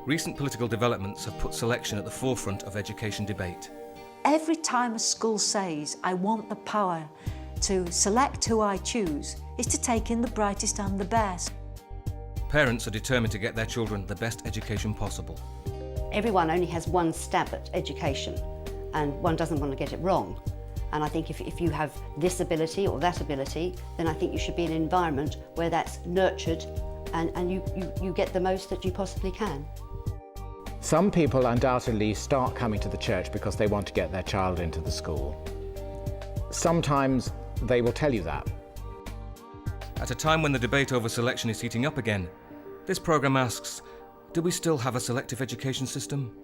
Recent political developments have put selection at the forefront of education debate. Every time a school says, I want the power to select who I choose, is to take in the brightest and the best. Parents are determined to get their children the best education possible. Everyone only has one stab at education, and one doesn't want to get it wrong. And I think if you have this ability or that ability, then I think you should be in an environment where that's nurtured and you get the most that you possibly can. Some people undoubtedly start coming to the church because they want to get their child into the school. Sometimes they will tell you that. At a time when the debate over selection is heating up again, this programme asks, do we still have a selective education system?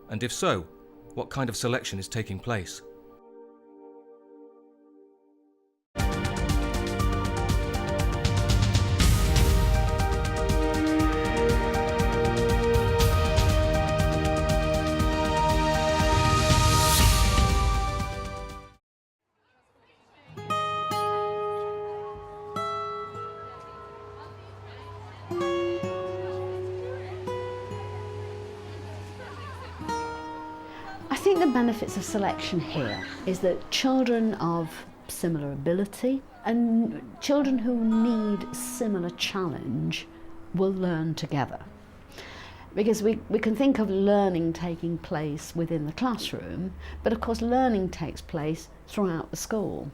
And if so, what kind of selection is taking place? I think the benefits of selection here is that children of similar ability and children who need similar challenge will learn together. Because we can think of learning taking place within the classroom, but of course learning takes place throughout the school.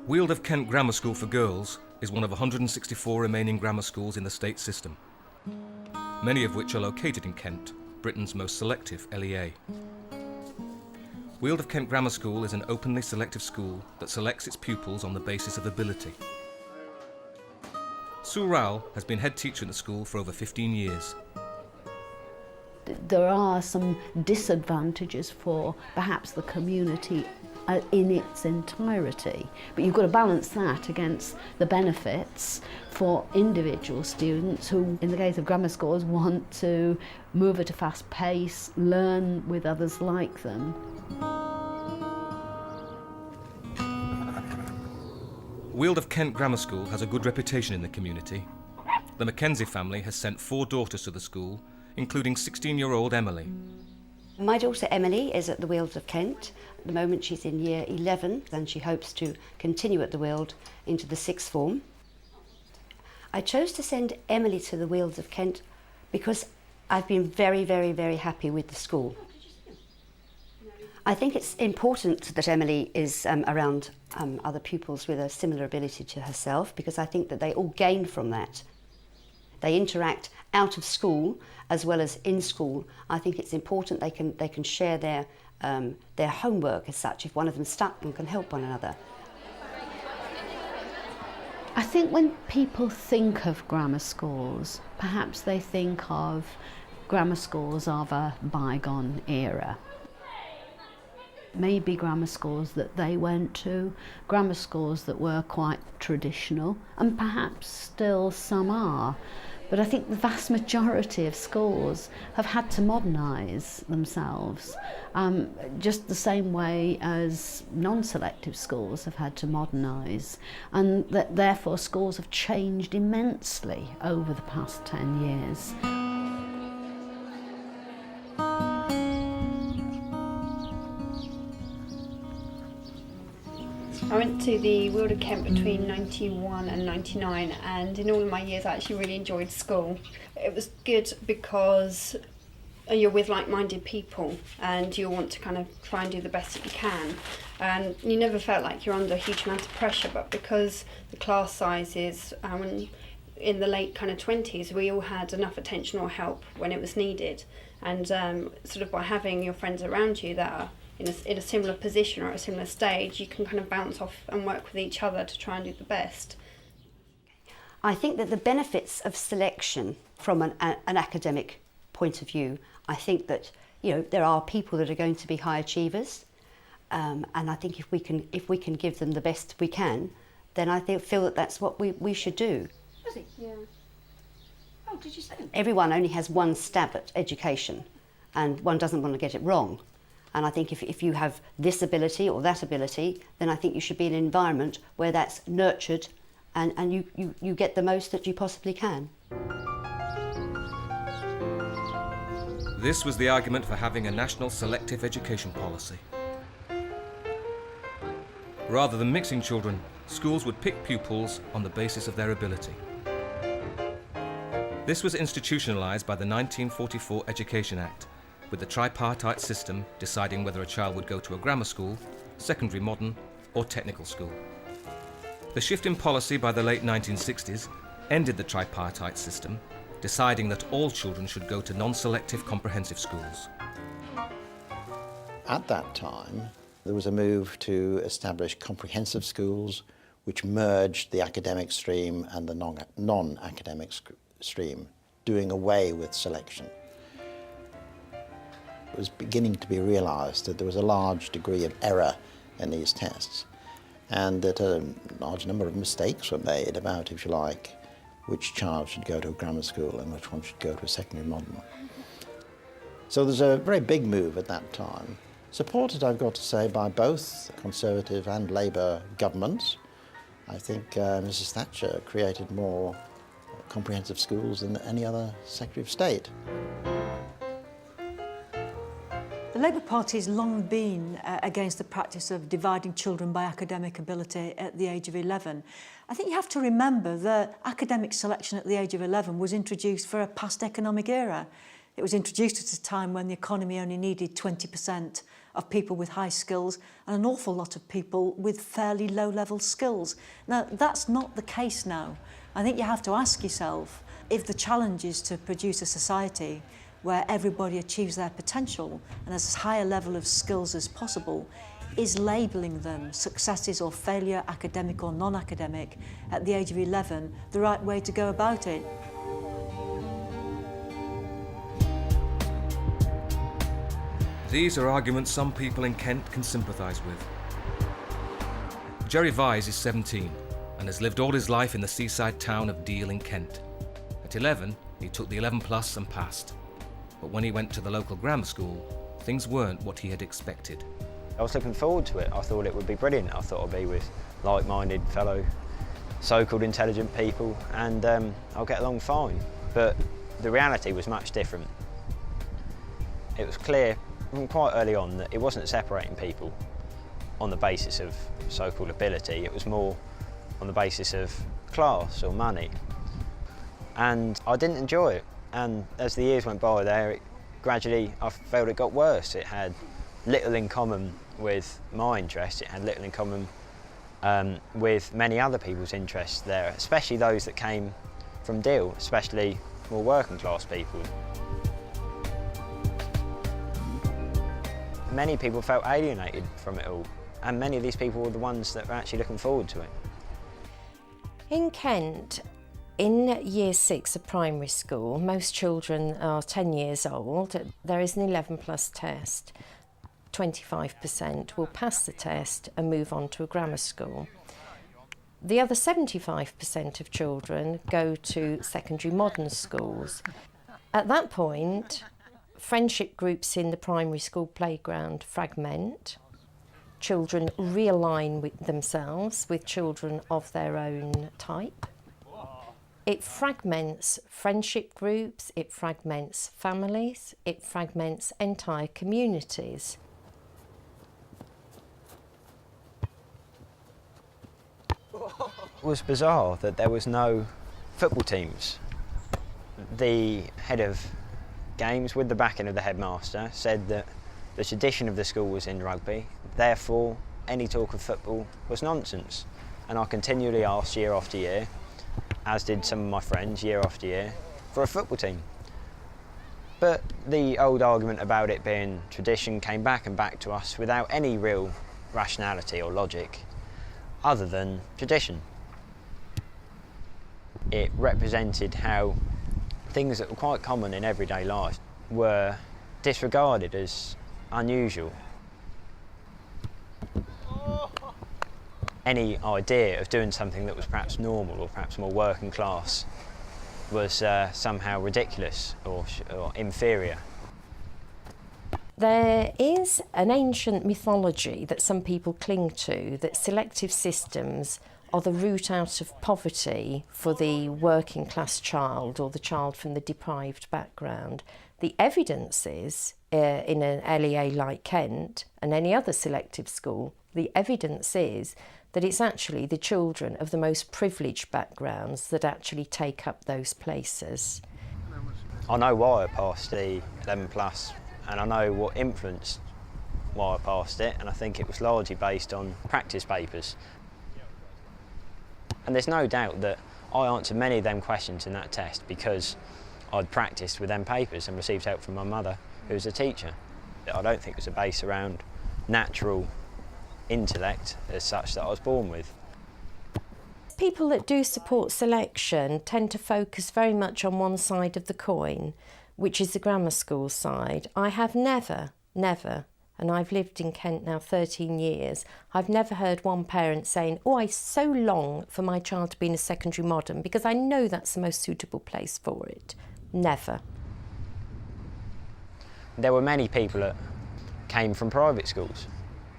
Weald of Kent Grammar School for Girls is one of 164 remaining grammar schools in the state system, many of which are located in Kent, Britain's most selective LEA. Weald of Kent Grammar School is an openly selective school that selects its pupils on the basis of ability. Sue Rowell has been head teacher at the school for over 15 years. There are some disadvantages for perhaps the community in its entirety, but you've got to balance that against the benefits for individual students who, in the case of grammar schools, want to move at a fast pace, learn with others like them. Weald of Kent Grammar School has a good reputation in the community. The Mackenzie family has sent 4 daughters to the school, including 16-year-old Emily. My daughter Emily is at the Weald of Kent. At the moment she's in year 11 and she hopes to continue at the Weald into the 6th form. I chose to send Emily to the Weald of Kent because I've been very, very, very happy with the school. I think it's important that Emily is around other pupils with a similar ability to herself, because I think that they all gain from that. They interact out of school as well as in school. I think it's important they can share their homework as such. If one of them's stuck, and can help one another. I think when people think of grammar schools, perhaps they think of grammar schools of a bygone era. Maybe grammar schools that they went to, grammar schools that were quite traditional, and perhaps still some are. But I think the vast majority of schools have had to modernise themselves, just the same way as non-selective schools have had to modernise, and that therefore schools have changed immensely over the past 10 years. I went to the Weald of Kent between 91 and 99, and in all of my years I actually really enjoyed school. It was good because you're with like-minded people and you want to kind of try and do the best that you can, and you never felt like you're under a huge amount of pressure. But because the class sizes, in the late kind of 20s, we all had enough attention or help when it was needed, and sort of by having your friends around you that are in a similar position or at a similar stage, you can kind of bounce off and work with each other to try and do the best. I think that the benefits of selection from an academic point of view, I think that there are people that are going to be high achievers, and I think if we can give them the best we can, then I feel that that's what we should do. Was it? Yeah. Oh, did you say that? Everyone only has one stab at education, and one doesn't want to get it wrong. And I think if you have this ability or that ability, then I think you should be in an environment where that's nurtured and you get the most that you possibly can. This was the argument for having a national selective education policy. Rather than mixing children, schools would pick pupils on the basis of their ability. This was institutionalised by the 1944 Education Act, with the tripartite system deciding whether a child would go to a grammar school, secondary modern, or technical school. The shift in policy by the late 1960s ended the tripartite system, deciding that all children should go to non-selective comprehensive schools. At that time, there was a move to establish comprehensive schools which merged the academic stream and the non-academic stream, doing away with selection. It was beginning to be realised that there was a large degree of error in these tests, and that a large number of mistakes were made about, if you like, which child should go to a grammar school and which one should go to a secondary modern. So there's a very big move at that time, supported, I've got to say, by both Conservative and Labour governments. I think Mrs Thatcher created more comprehensive schools than any other Secretary of State. The Labour Party has long been against the practice of dividing children by academic ability at the age of 11. I think you have to remember that academic selection at the age of 11 was introduced for a past economic era. It was introduced at a time when the economy only needed 20% of people with high skills and an awful lot of people with fairly low-level skills. Now, that's not the case now. I think you have to ask yourself if the challenge is to produce a society where everybody achieves their potential and has as high a level of skills as possible, is labelling them successes or failure, academic or non-academic, at the age of 11 the right way to go about it? These are arguments some people in Kent can sympathise with. Jerry Vise is 17 and has lived all his life in the seaside town of Deal in Kent. At 11, he took the 11 plus and passed. But when he went to the local grammar school, things weren't what he had expected. I was looking forward to it. I thought it would be brilliant. I thought I'd be with like-minded fellow so-called intelligent people, and I'll get along fine. But the reality was much different. It was clear from quite early on that it wasn't separating people on the basis of so-called ability. It was more on the basis of class or money. And I didn't enjoy it. And as the years went by there, gradually I felt it got worse. It had little in common with my interests. It had little in common with many other people's interests there, especially those that came from Deal, especially more working class people. Many people felt alienated from it all, and many of these people were the ones that were actually looking forward to it. In Kent, in Year 6 of primary school, most children are 10 years old. There is an 11 plus test. 25% will pass the test and move on to a grammar school. The other 75% of children go to secondary modern schools. At that point, friendship groups in the primary school playground fragment. Children realign with themselves with children of their own type. It fragments friendship groups, it fragments families, it fragments entire communities. It was bizarre that there was no football teams. The head of games, with the backing of the headmaster, said that the tradition of the school was in rugby, therefore any talk of football was nonsense. And I continually asked year after year, as did some of my friends year after year, for a football team. But the old argument about it being tradition came back and back to us without any real rationality or logic, other than tradition. It represented how things that were quite common in everyday life were disregarded as unusual. Any idea of doing something that was perhaps normal or perhaps more working class was somehow ridiculous or inferior. There is an ancient mythology that some people cling to, that selective systems are the route out of poverty for the working class child or the child from the deprived background. The evidence is, in an LEA like Kent and any other selective school, the evidence is that it's actually the children of the most privileged backgrounds that actually take up those places. I know why I passed the 11 plus, and I know what influenced why I passed it, and I think it was largely based on practice papers. And there's no doubt that I answered many of them questions in that test because I'd practiced with them papers and received help from my mother, who was a teacher. I don't think it was a base around natural intellect as such that I was born with. People that do support selection tend to focus very much on one side of the coin, which is the grammar school side. I have never, and I've lived in Kent now 13 years, I've never heard one parent saying, oh, I so long for my child to be in a secondary modern because I know that's the most suitable place for it. Never. There were many people that came from private schools,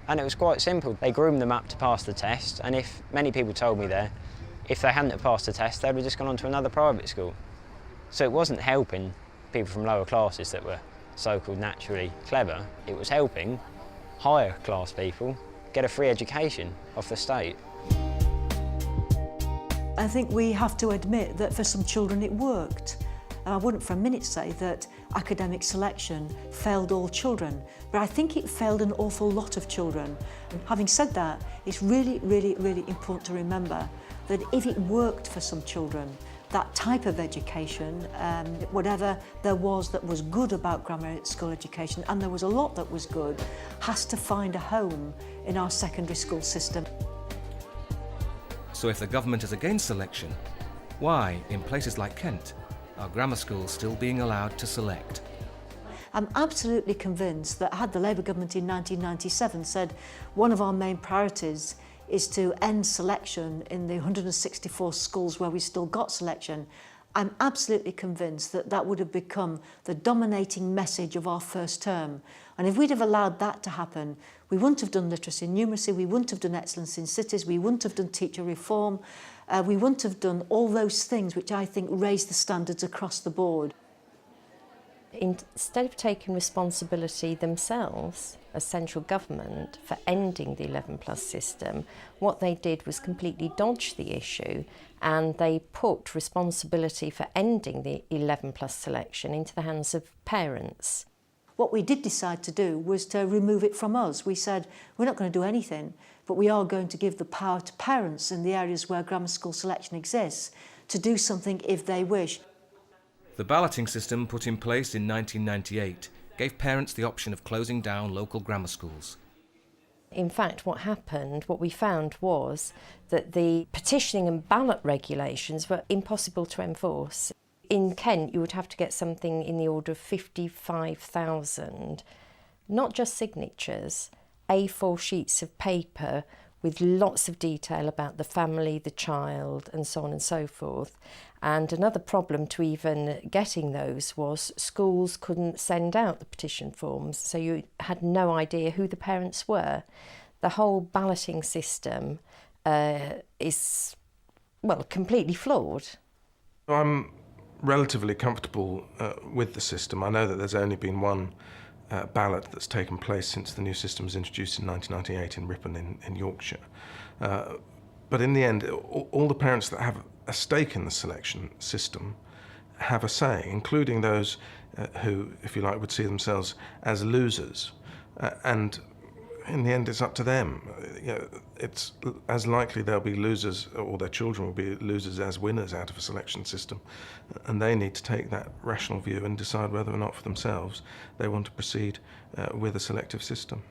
and it was quite simple. They groomed them up to pass the test, and if many people told me there, if they hadn't have passed the test, they'd have just gone on to another private school. So it wasn't helping people from lower classes that were so-called naturally clever, it was helping higher class people get a free education off the state. I think we have to admit that for some children it worked. And I wouldn't for a minute say that academic selection failed all children, but I think it failed an awful lot of children. And having said that, it's really important to remember that if it worked for some children, that type of education, whatever there was that was good about grammar school education, and there was a lot that was good, has to find a home in our secondary school system. So if the government is against selection, why, in places like Kent, are grammar schools still being allowed to select? I'm absolutely convinced that had the Labour government in 1997 said one of our main priorities is to end selection in the 164 schools where we still got selection, I'm absolutely convinced that that would have become the dominating message of our first term. And if we'd have allowed that to happen, we wouldn't have done literacy and numeracy, we wouldn't have done excellence in cities, we wouldn't have done teacher reform, we wouldn't have done all those things which I think raise the standards across the board. Instead of taking responsibility themselves as central government for ending the 11 plus system, what they did was completely dodge the issue, and they put responsibility for ending the 11 plus selection into the hands of parents. What we did decide to do was to remove it from us. We said, we're not going to do anything, but we are going to give the power to parents in the areas where grammar school selection exists to do something if they wish. The balloting system put in place in 1998 gave parents the option of closing down local grammar schools. In fact, what we found was that the petitioning and ballot regulations were impossible to enforce. In Kent, you would have to get something in the order of 55,000, not just signatures, A4 sheets of paper with lots of detail about the family, the child, and so on and so forth. And another problem to even getting those was schools couldn't send out the petition forms, so you had no idea who the parents were. The whole balloting system is, well, completely flawed. I'm relatively comfortable with the system. I know that there's only been one ballot that's taken place since the new system was introduced in 1998 in Ripon in Yorkshire. But in the end, all the parents that have a stake in the selection system have a say, including those who, if you like, would see themselves as losers. And in the end, it's up to them. You know, it's as likely they'll be losers, or their children will be losers, as winners out of a selection system. And they need to take that rational view and decide whether or not for themselves they want to proceed with a selective system.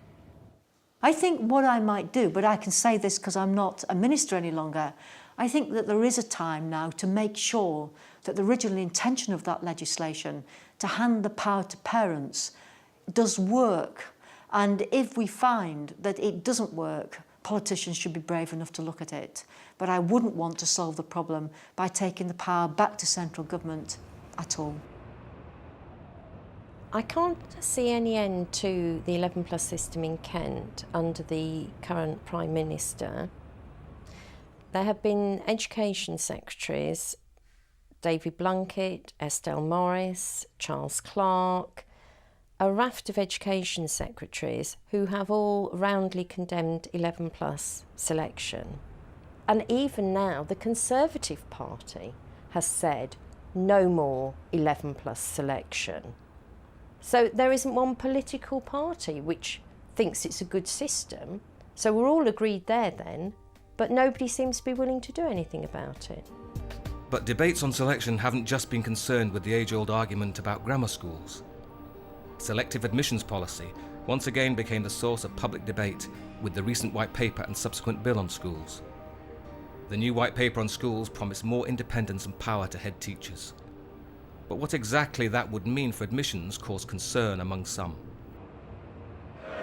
I think what I might do, but I can say this because I'm not a minister any longer, I think that there is a time now to make sure that the original intention of that legislation to hand the power to parents does work. And if we find that it doesn't work, politicians should be brave enough to look at it. But I wouldn't want to solve the problem by taking the power back to central government at all. I can't see any end to the 11 plus system in Kent under the current Prime Minister. There have been education secretaries, David Blunkett, Estelle Morris, Charles Clarke, a raft of education secretaries who have all roundly condemned 11+ selection. And even now, the Conservative Party has said no more 11+ selection. So there isn't one political party which thinks it's a good system. So we're all agreed there then, but nobody seems to be willing to do anything about it. But debates on selection haven't just been concerned with the age-old argument about grammar schools. Selective admissions policy once again became the source of public debate with the recent white paper and subsequent bill on schools. The new white paper on schools promised more independence and power to head teachers. But what exactly that would mean for admissions caused concern among some.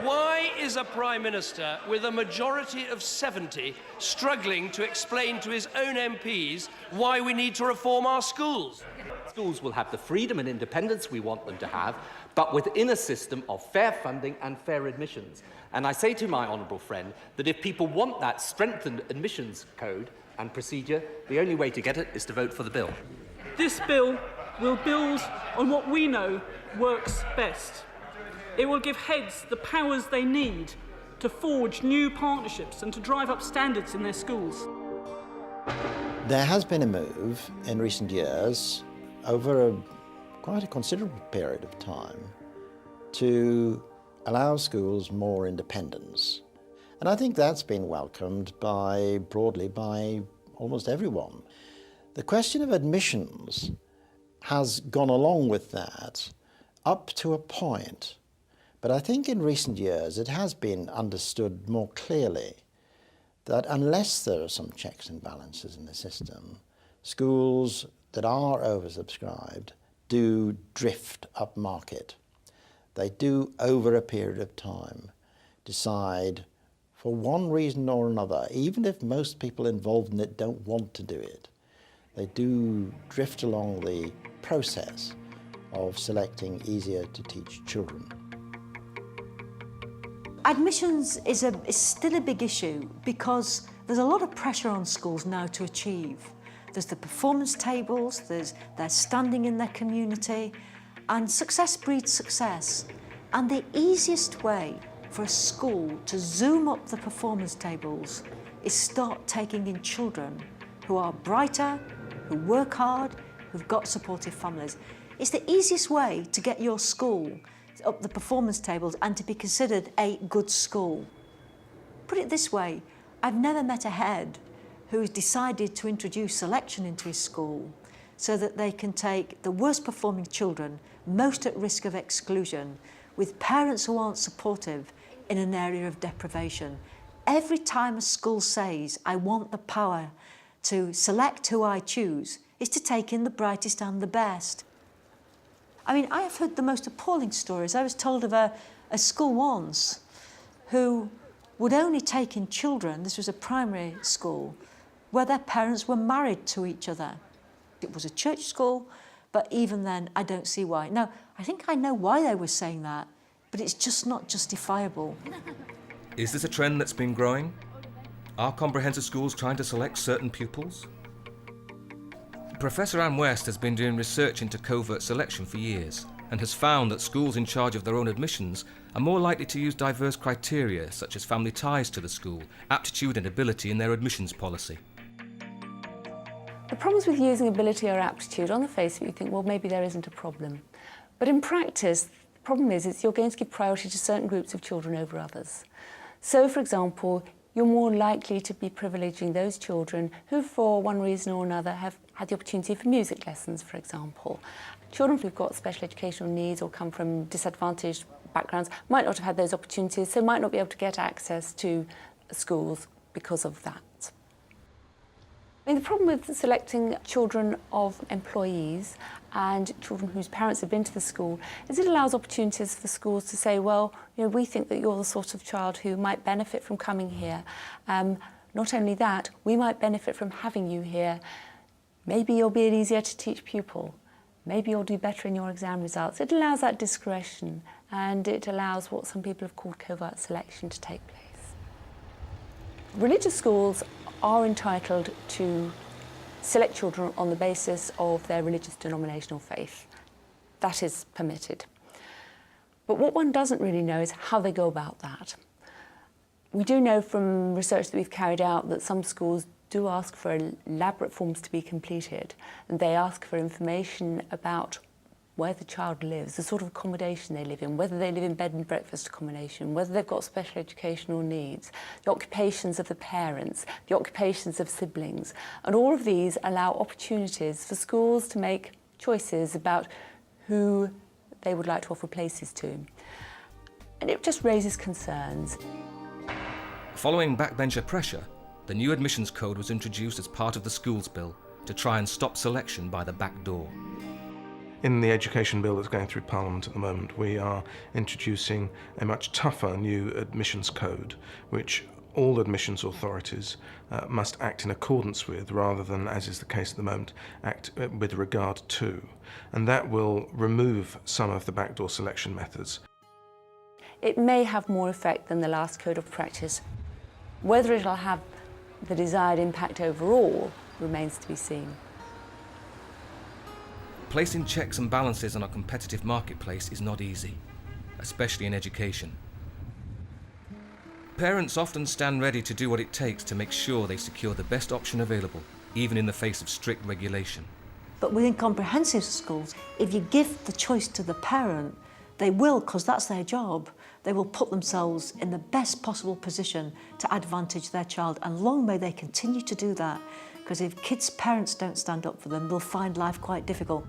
Why is a Prime Minister with a majority of 70 struggling to explain to his own MPs why we need to reform our schools? Schools will have the freedom and independence we want them to have, but within a system of fair funding and fair admissions. And I say to my honourable friend that if people want that strengthened admissions code and procedure, the only way to get it is to vote for the bill. This bill will build on what we know works best. It will give heads the powers they need to forge new partnerships and to drive up standards in their schools. There has been a move in recent years, over quite a considerable period of time, to allow schools more independence. And I think that's been welcomed broadly by almost everyone. The question of admissions has gone along with that up to a point. But I think in recent years it has been understood more clearly that unless there are some checks and balances in the system, schools that are oversubscribed do drift upmarket. They do, over a period of time, decide for one reason or another, even if most people involved in it don't want to do it, they do drift along the process of selecting easier to teach children. Admissions is still a big issue because there's a lot of pressure on schools now to achieve. There's the performance tables, there's their standing in their community, and success breeds success. And the easiest way for a school to zoom up the performance tables is start taking in children who are brighter, who work hard, who've got supportive families. It's the easiest way to get your school up the performance tables and to be considered a good school. Put it this way, I've never met a head who's decided to introduce selection into his school so that they can take the worst performing children, most at risk of exclusion, with parents who aren't supportive in an area of deprivation. Every time a school says, I want the power to select who I choose, is to take in the brightest and the best. I mean, I have heard the most appalling stories. I was told of a school once who would only take in children, this was a primary school, where their parents were married to each other. It was a church school, but even then, I don't see why. Now, I think I know why they were saying that, but it's just not justifiable. Is this a trend that's been growing? Are comprehensive schools trying to select certain pupils? Professor Anne West has been doing research into covert selection for years and has found that schools in charge of their own admissions are more likely to use diverse criteria such as family ties to the school, aptitude and ability in their admissions policy. The problems with using ability or aptitude, on the face of it, you think, well, maybe there isn't a problem. But in practice, the problem is you're going to give priority to certain groups of children over others. So, for example, you're more likely to be privileging those children who, for one reason or another, have had the opportunity for music lessons, for example. Children who've got special educational needs or come from disadvantaged backgrounds might not have had those opportunities, so might not be able to get access to schools because of that. I mean, the problem with selecting children of employees and children whose parents have been to the school is it allows opportunities for schools to say, well, you know, we think that you're the sort of child who might benefit from coming here. Not only that, we might benefit from having you here. Maybe you'll be an easier to teach pupil. Maybe you'll do better in your exam results. It allows that discretion, and it allows what some people have called covert selection to take place. Religious schools are entitled to select children on the basis of their religious denominational faith. That is permitted. But what one doesn't really know is how they go about that. We do know from research that we've carried out that some schools do ask for elaborate forms to be completed, and they ask for information about where the child lives, the sort of accommodation they live in, whether they live in bed and breakfast accommodation, whether they've got special educational needs, the occupations of the parents, the occupations of siblings. And all of these allow opportunities for schools to make choices about who they would like to offer places to. And it just raises concerns. Following backbencher pressure, the new admissions code was introduced as part of the schools bill to try and stop selection by the back door. In the education bill that's going through Parliament at the moment, we are introducing a much tougher new admissions code, which all admissions authorities must act in accordance with, rather than, as is the case at the moment, act with regard to. And that will remove some of the backdoor selection methods. It may have more effect than the last code of practice. Whether it'll have the desired impact overall remains to be seen. Placing checks and balances on a competitive marketplace is not easy, especially in education. Parents often stand ready to do what it takes to make sure they secure the best option available, even in the face of strict regulation. But within comprehensive schools, if you give the choice to the parent, they will, because that's their job, they will put themselves in the best possible position to advantage their child, and long may they continue to do that, because if kids' parents don't stand up for them, they'll find life quite difficult.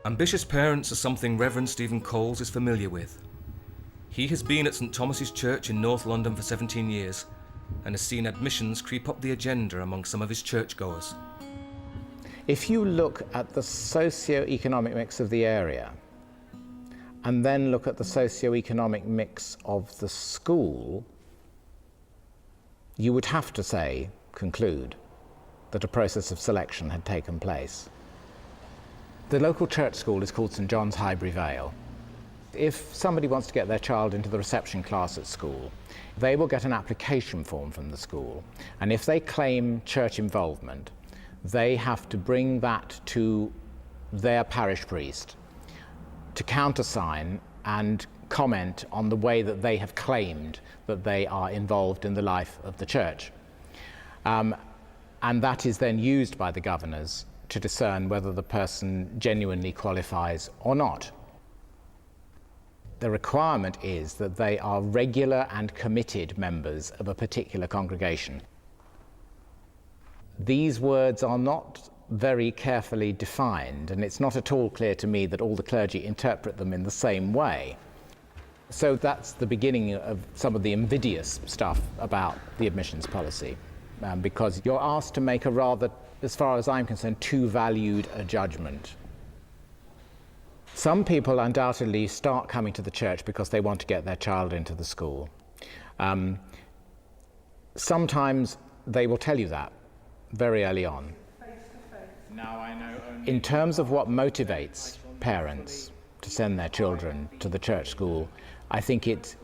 Ambitious parents are something Reverend Stephen Coles is familiar with. He has been at St Thomas's Church in North London for 17 years and has seen admissions creep up the agenda among some of his churchgoers. If you look at the socio-economic mix of the area and then look at the socio-economic mix of the school, you would have to conclude that a process of selection had taken place. The local church school is called St John's Highbury Vale. If somebody wants to get their child into the reception class at school, they will get an application form from the school, and if they claim church involvement, they have to bring that to their parish priest to countersign and comment on the way that they have claimed that they are involved in the life of the church. And that is then used by the governors to discern whether the person genuinely qualifies or not. The requirement is that they are regular and committed members of a particular congregation. These words are not very carefully defined, and it's not at all clear to me that all the clergy interpret them in the same way. So that's the beginning of some of the invidious stuff about the admissions policy, because you're asked to make a rather, as far as I'm concerned, too valued a judgment. Some people undoubtedly start coming to the church because they want to get their child into the school. Sometimes they will tell you that very early on. Now I know only in terms of what motivates parents to send their children to the church school, I think it's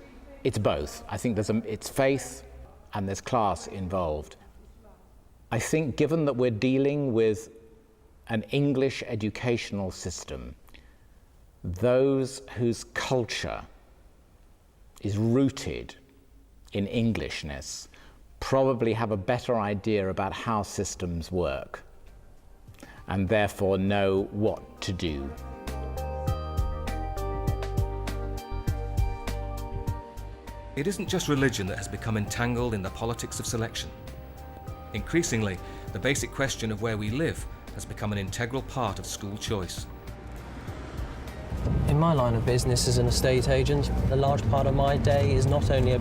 both. I think it's faith and there's class involved. I think given that we're dealing with an English educational system, those whose culture is rooted in Englishness probably have a better idea about how systems work and therefore know what to do. It isn't just religion that has become entangled in the politics of selection. Increasingly, the basic question of where we live has become an integral part of school choice. In my line of business as an estate agent, a large part of my day is not only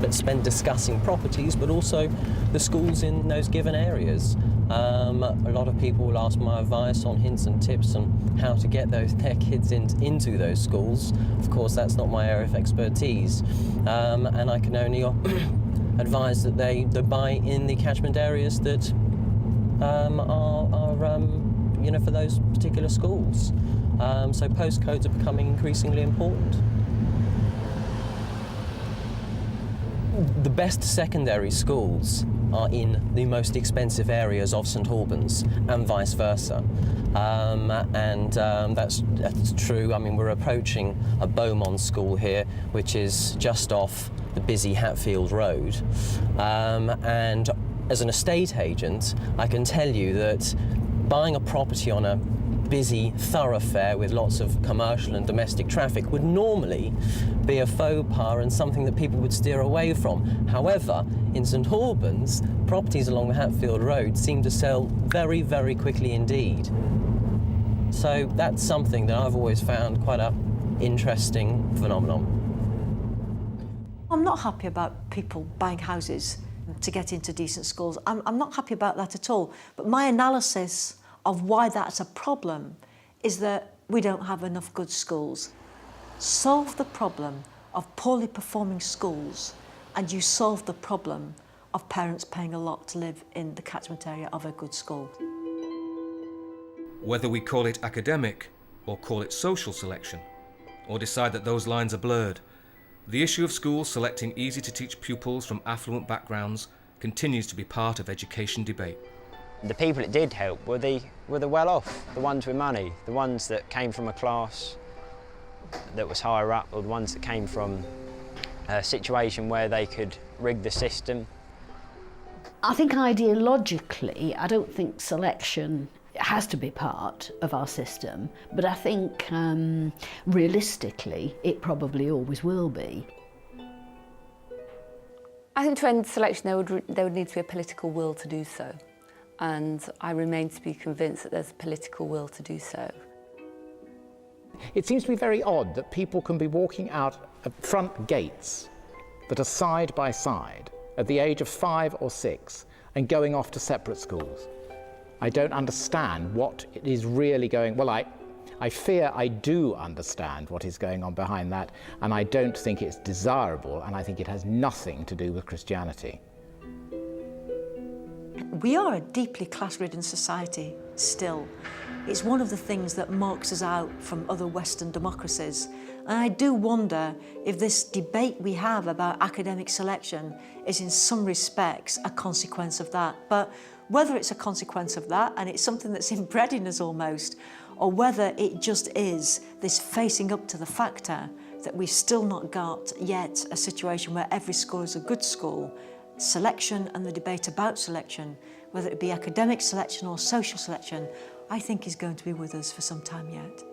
spent discussing properties, but also the schools in those given areas. A lot of people will ask my advice on hints and tips on how to get their kids into those schools. Of course, that's not my area of expertise, and I can only advise that they buy in the catchment areas that are for those particular schools. So postcodes are becoming increasingly important. The best secondary schools are in the most expensive areas of St Albans and vice versa. That's true. I mean, we're approaching a Beaumont school here, which is just off the busy Hatfield Road. And as an estate agent, I can tell you that buying a property on a busy thoroughfare with lots of commercial and domestic traffic would normally be a faux pas and something that people would steer away from. However, in St Albans, properties along the Hatfield Road seem to sell very, very quickly indeed. So that's something that I've always found quite an interesting phenomenon. I'm not happy about people buying houses to get into decent schools. I'm not happy about that at all. But my analysis of why that's a problem is that we don't have enough good schools. Solve the problem of poorly performing schools and you solve the problem of parents paying a lot to live in the catchment area of a good school. Whether we call it academic or call it social selection, or decide that those lines are blurred, the issue of schools selecting easy-to-teach pupils from affluent backgrounds continues to be part of education debate. The people it did help were the well-off, the ones with money, the ones that came from a class that was higher up, or the ones that came from a situation where they could rig the system. I think ideologically, I don't think selection has to be part of our system, but I think realistically, it probably always will be. I think to end selection, there would need to be a political will to do so. And I remain to be convinced that there's a political will to do so. It seems to be very odd that people can be walking out of front gates that are side by side at the age of 5 or 6 and going off to separate schools. I don't understand what is really going... Well, I fear I do understand what is going on behind that, and I don't think it's desirable, and I think it has nothing to do with Christianity. We are a deeply class-ridden society still. It's one of the things that marks us out from other Western democracies. And I do wonder if this debate we have about academic selection is in some respects a consequence of that. But whether it's a consequence of that, and it's something that's inbred in us almost, or whether it just is this facing up to the factor that we've still not got yet a situation where every school is a good school, selection and the debate about selection, whether it be academic selection or social selection, I think is going to be with us for some time yet.